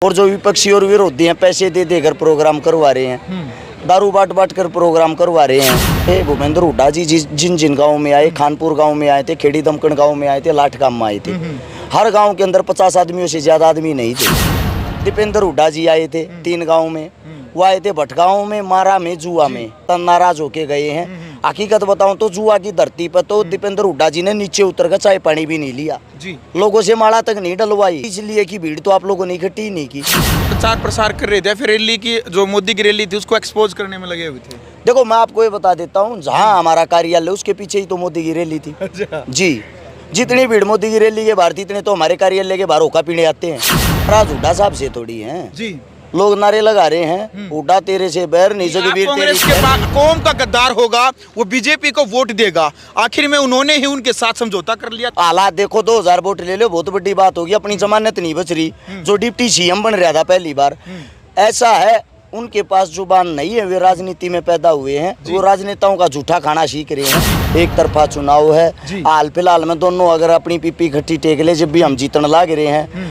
और जो विपक्षी और विरोधी हैं पैसे दे देकर प्रोग्राम करवा रहे हैं, दारू बाट कर प्रोग्राम करवा रहे हैं। भूपेंद्र हुड्डा जी जिन जिन गाँव में आए, खानपुर गाँव में आए थे, खेड़ी दमकन गाँव में आए थे, लाठगाम में आए थे, हर गाँव के अंदर 50 आदमियों से ज़्यादा आदमी नहीं थे। दीपेंद्र हुड्डा जी आए थे 3 गाँव में, वो आए थे भटगांव में, मारा में, जुआ में, तब नाराज होके गए हैं। हकीकत बताऊं तो जुआ की धरती पर तो दीपेंद्र हुड्डा जी ने नीचे उतर कर चाय पानी भी नहीं लिया जी, लोगों से माला तक नहीं डलवाई, इसलिए कि भीड़ तो आप लोगों ने इकट्ठी नहीं की। प्रचार प्रसार कर रहे थे, फिर रैली की जो मोदी की रैली थी उसको एक्सपोज करने में लगे हुए थे। देखो मैं आपको ये बता देता हूँ, जहाँ हमारा कार्यालय उसके पीछे ही तो मोदी की रैली थी जी। जितनी भीड़ मोदी की रैली के बाहर थी, इतने तो हमारे कार्यालय के बाहर होका पीने आते हैं। राज हुड्डा साहब से थोड़ी है जी, लोग नारे लगा रहे हैं, हुड्डा तेरे से बैर नहीं, जगबीर कांग्रेस के कौम का गद्दार होगा वो बीजेपी को वोट देगा। आखिर में उन्होंने ही उनके साथ समझौता कर लिया। हालात देखो, 2000 वोट ले लो, बहुत बड़ी बात होगी, अपनी जमानत नहीं बच रही। जो डिप्टी सीएम बन रहा था पहली बार, ऐसा है उनके पास जुबान नहीं है, वे राजनीति में पैदा हुए हैं, वो राजनेताओं का झूठा खाना सीख रहे हैं। एक तरफा चुनाव है, हाल फिलहाल में दोनों अगर अपनी पीपी इकट्ठी टेक ले, जब भी हम जीतने लाग रहे हैं।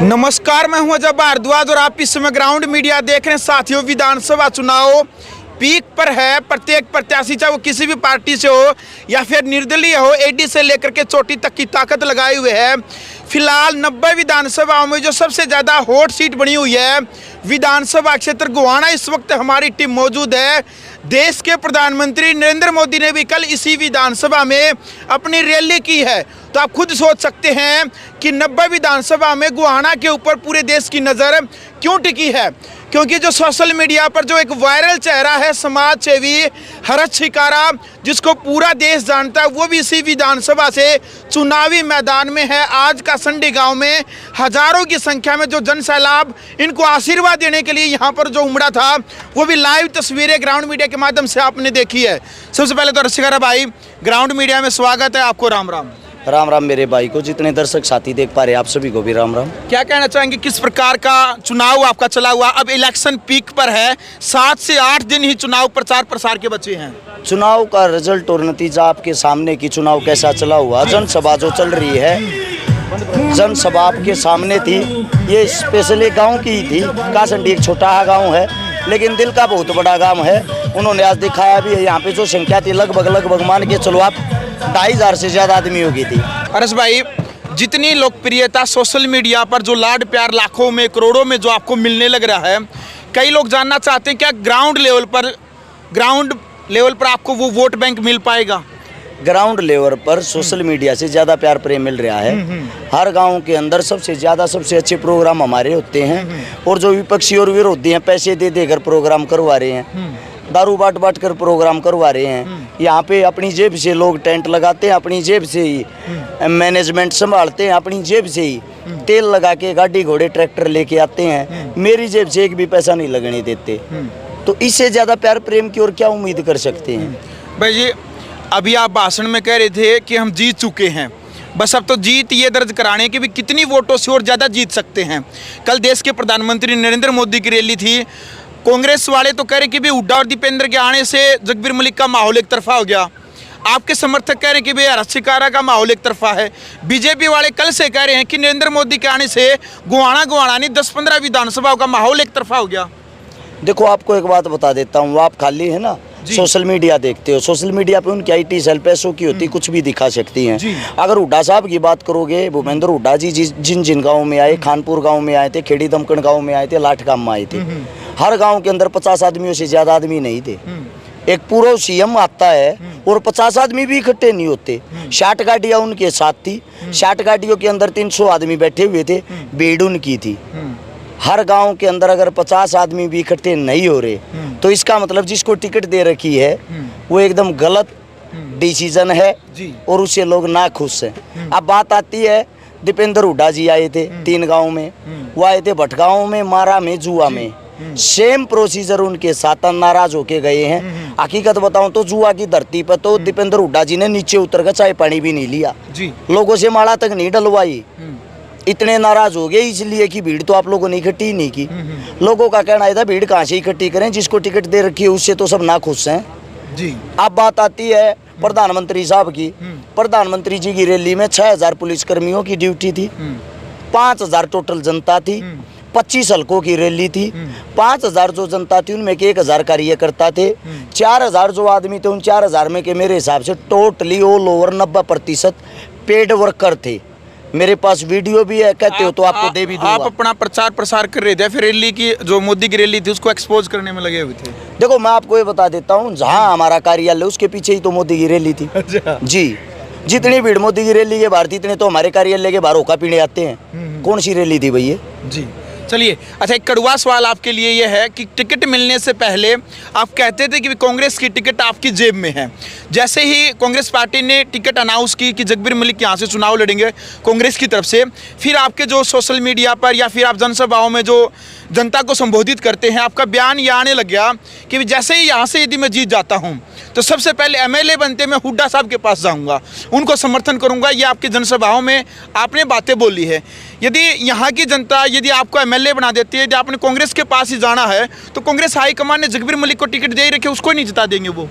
नमस्कार, मैं हूं अजय भारद्वाज और आप इस समय ग्राउंड मीडिया देख रहे हैं। साथियों, विधानसभा चुनाव पीक पर है। प्रत्येक प्रत्याशी, चाहे वो किसी भी पार्टी से हो या फिर निर्दलीय हो, एडी से लेकर के चोटी तक की ताकत लगाए हुए है। फिलहाल 90 विधानसभाओं में जो सबसे ज़्यादा हॉट सीट बनी हुई है, विधानसभा क्षेत्र गोहाना, इस वक्त हमारी टीम मौजूद है। देश के प्रधानमंत्री नरेंद्र मोदी ने भी कल इसी विधानसभा में अपनी रैली की है। तो आप खुद सोच सकते हैं कि 90 विधानसभा में गोहाना के ऊपर पूरे देश की नज़र क्यों टिकी है, क्योंकि जो सोशल मीडिया पर जो एक वायरल चेहरा है, समाज सेवी हरत शिकारा, जिसको पूरा देश जानता है, वो भी इसी विधानसभा से चुनावी मैदान में है। आज का संडी गांव में हजारों की संख्या में जो जन सैलाब इनको आशीर्वाद देने के लिए यहाँ पर जो उमड़ा था, वो भी लाइव तस्वीरें ग्राउंड मीडिया के माध्यम से आपने देखी है। सबसे पहले तो शिकारा भाई, ग्राउंड मीडिया में स्वागत है आपको। राम राम। राम राम मेरे भाई को, जितने दर्शक साथी देख पा रहे आप सभी को भी राम राम। क्या कहना चाहेंगे, किस प्रकार का चुनाव आपका चला हुआ? अब इलेक्शन पीक पर है, 7 से 8 दिन ही चुनाव प्रचार प्रसार के बचे हैं। चुनाव का रिजल्ट और नतीजा आपके सामने की चुनाव कैसा चला हुआ। जनसभा जो चल रही है, जनसभा आपके सामने थी, ये स्पेशली गाँव की ही थी। कासंडी एक छोटा गाँव है, लेकिन दिल का बहुत बड़ा गाँव है। उन्होंने आज दिखाया भी है। यहाँ पे जो संख्या थी लगभग मान के चलो आप 2500 से ज़्यादा आदमी होगी थी। अरस भाई, जितनी लोकप्रियता सोशल मीडिया पर, जो लाड प्यार लाखों में करोड़ों में जो आपको मिलने लग रहा है, कई लोग जानना चाहते हैं क्या ग्राउंड लेवल पर आपको वो वोट बैंक मिल पाएगा? ग्राउंड लेवल पर सोशल मीडिया से ज़्यादा प्यार प्रेम मिल रहा है। हर गांव के अंदर सबसे ज़्यादा सबसे अच्छे प्रोग्राम हमारे होते हैं, और जो विपक्षी और विरोधी हैं पैसे दे देकर प्रोग्राम करवा रहे हैं, दारू बाट कर प्रोग्राम करवा रहे हैं। यहाँ पे अपनी जेब से लोग टेंट लगाते हैं, अपनी जेब से ही मैनेजमेंट संभालते हैं, अपनी जेब से ही तेल लगा के गाड़ी घोड़े ट्रैक्टर लेके आते हैं। मेरी जेब से एक भी पैसा नहीं लगने देते। तो इससे ज़्यादा प्यार प्रेम की और क्या उम्मीद कर सकते हैं भाई जी? अभी आप भाषण में कह रहे थे कि हम जीत चुके हैं, बस अब तो जीत ये दर्ज कराने की भी कितनी वोटों से और ज़्यादा जीत सकते हैं। कल देश के प्रधानमंत्री नरेंद्र मोदी की रैली थी। कांग्रेस वाले तो कह रहे कि भाई हुड्डा और दीपेंद्र के आने से जगबीर मलिक का माहौल एक तरफा हो गया। आपके समर्थक कह रहे हैं कि भाई हरत शिकारा का माहौल एक तरफा है। बीजेपी वाले कल से कह रहे हैं कि नरेंद्र मोदी के आने से गोहाना नहीं 10-15 विधानसभाओं का माहौल एक तरफा हो गया। देखो, आपको एक बात बता देता हूँ, आप खाली है ना सोशल मीडिया देखते हो, सोशल मीडिया पे उनकी IT सेल पैसों की होती, कुछ भी दिखा सकती हैं। अगर हुड्डा साहब की बात करोगे, भूपेंद्र हुड्डा जी जिन जिन गाँव में आए, खानपुर गाँव में आए थे, खेड़ी दमकन गाँव में आए थे, लाठगाम में आए थे, हर गाँव के अंदर 50 आदमियों से ज़्यादा आदमी नहीं थे। एक पूरा सीएम आता है और 50 आदमी भी इकट्ठे नहीं होते। 60 गाड़ियाँ उनके साथ थी, 60 गाड़ियों के अंदर 300 आदमी बैठे हुए थे, भीड़ उनकी थी। हर गांव के अंदर अगर 50 आदमी भी इकट्ठे नहीं हो रहे, तो इसका मतलब जिसको टिकट दे रखी है वो एकदम गलत डिसीजन है और उससे लोग ना खुश हैं। अब बात आती है, दीपेंद्र हुड्डा जी आए थे 3 गाँव में, वो आए थे भटगांव में, मारा में, जुआ में, सेम प्रोसीजर उनके साथ नाराज होके गए हैं। हकीकत बताऊं तो जुआ की धरती पर तो दीपेंद्र हुड्डा जी ने नीचे उतर कर चाय पानी भी नहीं लिया, लोगों से माला तक नहीं डलवाई, इतने नाराज हो गए, इसलिए कि भीड़ तो आप लोगों ने इकट्ठी नहीं की। लोगों का कहना था भीड़ कहाँ से इकट्ठी करें, जिसको टिकट दे रखी है उससे तो सब ना खुश हैं जी। अब बात आती है प्रधानमंत्री साहब की। प्रधानमंत्री जी की रैली में 6000 पुलिसकर्मियों की ड्यूटी थी। 5000 टोटल जनता थी, 25 हल्कों की रैली थी। 5000 जो जनता थी उनमें के 1000 कार्यकर्ता थे। 4000 जो आदमी थे उन 4000 में के मेरे हिसाब से totally all over 90% paid worker थे। मेरे पास वीडियो भी है, कहते हो तो आपको दे भी दूंगा। आप अपना प्रचार प्रसार कर रहे थे, फिर रैली की जो मोदी की रैली थी उसको एक्सपोज करने में लगे हुए थे। देखो मैं आपको ये बता देता हूँ, जहाँ हमारा कार्यालय उसके पीछे ही तो मोदी की रैली थी। जी, जितनी भीड़ मोदी की रैली के बाहर थी इतने तो हमारे कार्यालय के बाहर होका पीने आते हैं। कौन सी रैली थी भैया? जी चलिए, अच्छा एक कड़वा सवाल आपके लिए ये है कि टिकट मिलने से पहले आप कहते थे कि कांग्रेस की टिकट आपकी जेब में है। जैसे ही कांग्रेस पार्टी ने टिकट अनाउंस की कि जगबीर मलिक यहाँ से चुनाव लड़ेंगे कांग्रेस की तरफ से, फिर आपके जो सोशल मीडिया पर या फिर आप जनसभाओं में जो जनता को संबोधित करते हैं, आपका बयान ये आने लग गया कि जैसे ही यहाँ से यदि मैं जीत जाता हूँ तो सबसे पहले एमएलए बनते मैं हुड्डा साहब के पास जाऊँगा, उनको समर्थन करूँगा। ये आपकी जनसभाओं में आपने बातें बोली है। यदि यहाँ की जनता यदि आपको एमएलए बना देती है, यदि आपने कांग्रेस के पास ही जाना है तो कांग्रेस हाईकमान ने जगबीर मलिक को टिकट दे ही रखे, उसको नहीं जिता देंगे वो।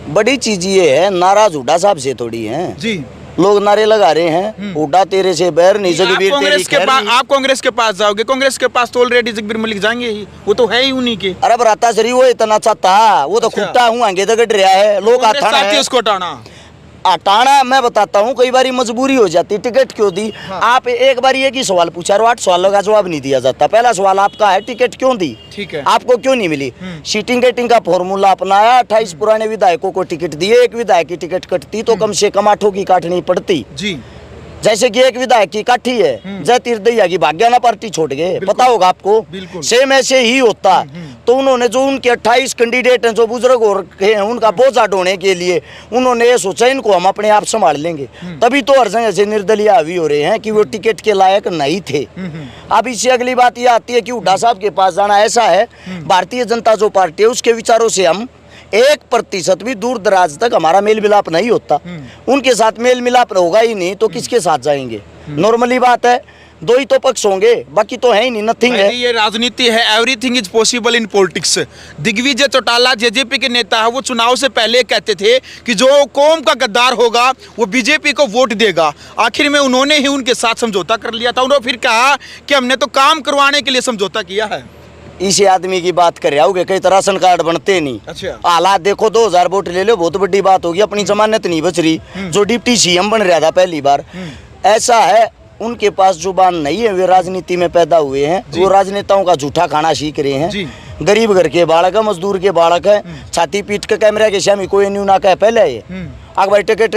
बड़ी चीज ये है, नाराज हुड्डा साहब से थोड़ी है जी। लोग नारे लगा रहे हैं, हुड्डा तेरे से बैर नहीं, जगबीर तेरी खैर नहीं। आप कांग्रेस के पास जाओगे, कांग्रेस के पास तो ऑलरेडी जगबीर मलिक जाएंगे ही, वो तो है ही उन्हीं के। अरे बराता सरी वो इतना अच्छा था, वो तो खुट्टा हूँ आगे तक रहा है, लोग उसको हटाना हटाना। मैं बताता हूँ कई बारी मजबूरी हो जाती, टिकट क्यों दी? हाँ। आप एक बार एक ही सवाल पूछा, 8 सवालों का जवाब नहीं दिया जाता। पहला सवाल आपका है टिकट क्यों दी, ठीक है, आपको क्यों नहीं मिली? सीटिंग गेटिंग का फॉर्मूला अपनाया, 28 पुराने विधायकों को टिकट दिए, एक विधायक की टिकट कटती तो कम से कम 8 की काटनी पड़ती जी। जैसे कि एक विधायक की काठी है, जय तीर्थैया की भाग्याना पार्टी छोड़ गए, पता होगा आपको। सेम ऐसे ही होता। तो उन्होंने जो उनके 28 कैंडिडेट हैं जो बुजुर्ग हो रखे हैं, उनका बोझा ढोने के लिए उन्होंने ये सोचा इनको हम अपने आप संभाल लेंगे। तभी तो हर जगह से निर्दलीय हावी हो रहे हैं कि वो टिकट के लायक नहीं थे। अब इससे अगली बात ये आती है कि हुड्डा साहब के पास जाना ऐसा है, भारतीय जनता जो पार्टी है उसके विचारों से हम 1% भी दूर दराज तक हमारा मेल मिलाप नहीं होता। उनके साथ मेल मिलाप होगा ही नहीं तो किसके साथ जाएंगे? नॉर्मली बात है, 2 ही तो पक्ष होंगे, बाकी तो है ही नहीं, नथिंग है। ये राजनीति है, everything is possible in politics. Digvijay Chautala JJP के नेता है, वो चुनाव से पहले कहते थे कि जो कौम का गद्दार होगा वो बीजेपी को वोट देगा। आखिर में उन्होंने ही उनके साथ समझौता कर लिया था। उन्होंने फिर कहा कि हमने तो काम करवाने के लिए समझौता किया है। इसी आदमी की बात कर रहा हूँ, कई तरह राशन कार्ड बनते नहीं। अच्छा। हालात देखो, 2000 वोट ले लो, बहुत बड़ी बात होगी, अपनी जमानत नहीं बच रही। जो डिप्टी सीएम बन रहा था पहली बार, ऐसा है उनके पास जुबान नहीं है, वे राजनीति में पैदा हुए हैं, वो राजनेताओं का झूठा खाना सीख रहे हैं। गरीब घर के बालक है, मजदूर के बालक है, छाती पीट के कैमरा के सामने कोई न्यू ना कहे पहले ये अगर भाई टिकट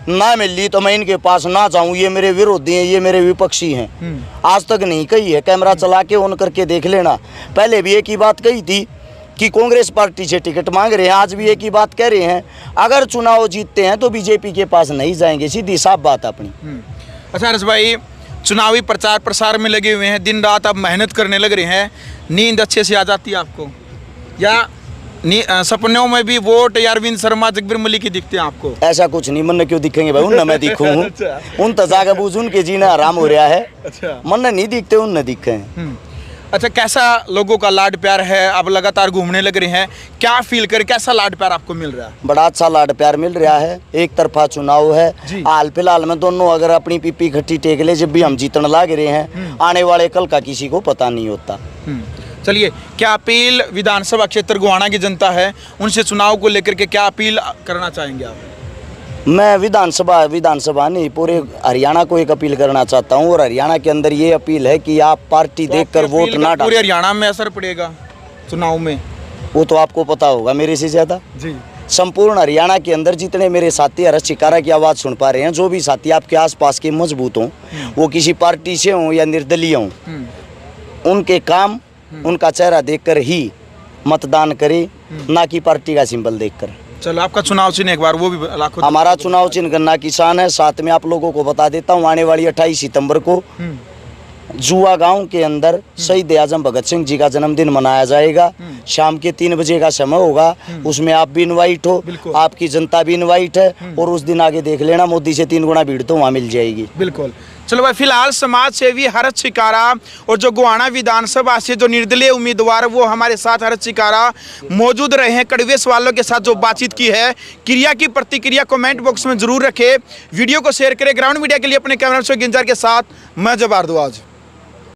ना मिल ली तो मैं इनके पास ना जाऊं, ये मेरे विरोधी हैं, ये मेरे विपक्षी हैं। आज तक नहीं कही है, कैमरा चला के ऑन करके देख लेना। पहले भी एक ही बात कही थी कि कांग्रेस पार्टी से टिकट मांग रहे हैं, आज भी एक ही बात कह रहे हैं, अगर चुनाव जीतते हैं तो बीजेपी के पास नहीं जाएंगे, सीधी साफ बात अपनी। अच्छा हर्ष भाई, चुनावी प्रचार प्रसार में लगे हुए हैं, दिन रात आप मेहनत करने लग रहे हैं, नींद अच्छे से आ जाती है आपको या सपनों में भी वोट या अरविंद शर्मा जगबीर मलिक ही दिखते हैं आपको? ऐसा कुछ नहीं, मन क्यों दिखेंगे भाई, उन मैं दिखूँ हूँ। उन तजागा बूझ उनके जीना आराम हो रहा है। अच्छा। मन नहीं दिखते, उन न दिखे। अच्छा, कैसा लोगों का लाड प्यार है? आप लगातार घूमने लग रहे हैं, क्या फील कर, कैसा लाड प्यार आपको मिल रहा है? बड़ा अच्छा लाड प्यार मिल रहा है। एक तरफा चुनाव है, हाल फिलहाल में दोनों अगर अपनी पीपी खट्टी टेक ले, जब भी हम जीतने लग रहे हैं, आने वाले कल का किसी को पता नहीं होता। चलिए, क्या अपील विधानसभा क्षेत्र गोहाना की जनता है, उनसे चुनाव को लेकर के क्या अपील करना चाहेंगे आप? मैं विधानसभा नहीं, पूरे हरियाणा को एक अपील करना चाहता हूँ, और हरियाणा के अंदर ये अपील है कि आप पार्टी देखकर वोट ना डालें। पूरे हरियाणा में असर पड़ेगा चुनाव में? वो तो आपको पता होगा मेरे से ज़्यादा। जी। संपूर्ण हरियाणा के अंदर जितने मेरे साथी हर्ष चिकारा की आवाज़ सुन पा रहे हैं, जो भी साथी आपके आसपास के मजबूत हों, वो किसी पार्टी से हों या निर्दलीय हों, उनके काम, उनका चेहरा देखकर ही मतदान करें, ना कि पार्टी का सिंबल देखकर। चलो, आपका चुनाव चिन्ह एक बार वो भी लाखों। हमारा चुनाव चिन्ह गन्ना किसान है। साथ में आप लोगों को बता देता हूँ, आने वाली 28 सितंबर को जुआ गांव के अंदर शहीद आजम भगत सिंह जी का जन्मदिन मनाया जाएगा। शाम के 3 बजे का समय होगा, उसमें आप भी इनवाइट हो, आपकी जनता भी इनवाइट है, और उस दिन आगे देख लेना, मोदी से 3 गुना भीड़ तो वहाँ मिल जाएगी। बिल्कुल। चलो भाई, फिलहाल समाज सेवी हर्ष चिकारा और जो गोहाना विधानसभा से जो निर्दलीय उम्मीदवार वो हमारे साथ हर्ष चिकारा मौजूद रहे हैं। कड़वे सवालों के साथ जो बातचीत की है, क्रिया की प्रतिक्रिया कमेंट बॉक्स में जरूर रखें, वीडियो को शेयर करें। ग्राउंड मीडिया के लिए अपने कैमरा शो गिंजार के साथ मैं जब भारद्वाज।